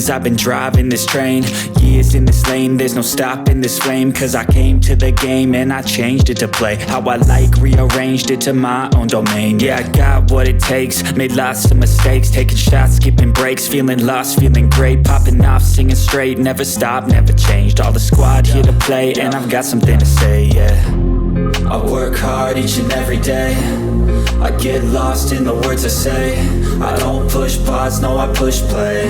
years I've been driving this train, years in this lane, there's no stopping this flame. Cause I came to the game and I changed it to play how I like, rearranged it to my own domain. Yeah, I got what it takes, made lots of mistakes, taking shots, skipping breaks, feeling lost, feeling great, popping off, singing straight, never stopped, never changed. All the squad here to play and I've got something to say, yeah. I work hard each and every day, I get lost in the words I say. I don't push pause, no I push play.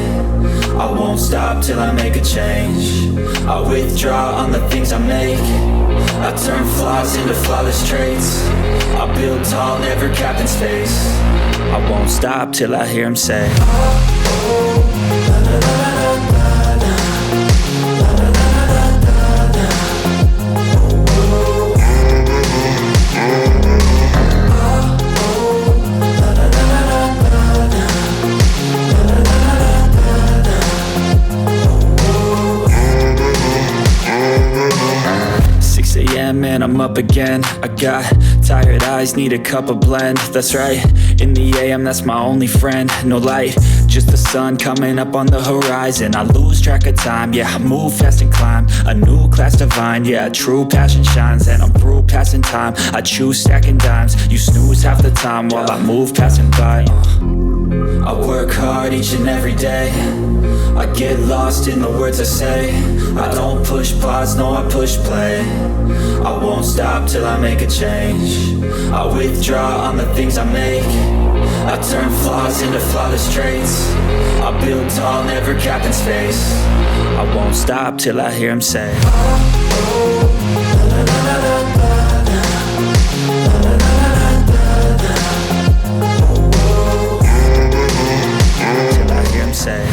I won't stop till I make a change. I withdraw on the things I make. I turn flaws into flawless traits. I build tall, never capped in space. I won't stop till I hear him say, man, I'm up again. I got tired eyes, need a cup of blend. That's right, in the AM, that's my only friend. No light, just the sun coming up on the horizon. I lose track of time, yeah, I move fast and climb a new class divine, yeah, true passion shines. And I'm through passing time, I choose stacking dimes. You snooze half the time while I move passing by. I work hard each and every day, I get lost in the words I say. I don't push pause, no I push play. I won't stop till I make a change. I withdraw on the things I make. I turn flaws into flawless traits. I build tall, never capped in space. I won't stop till I hear him say, till I hear him say,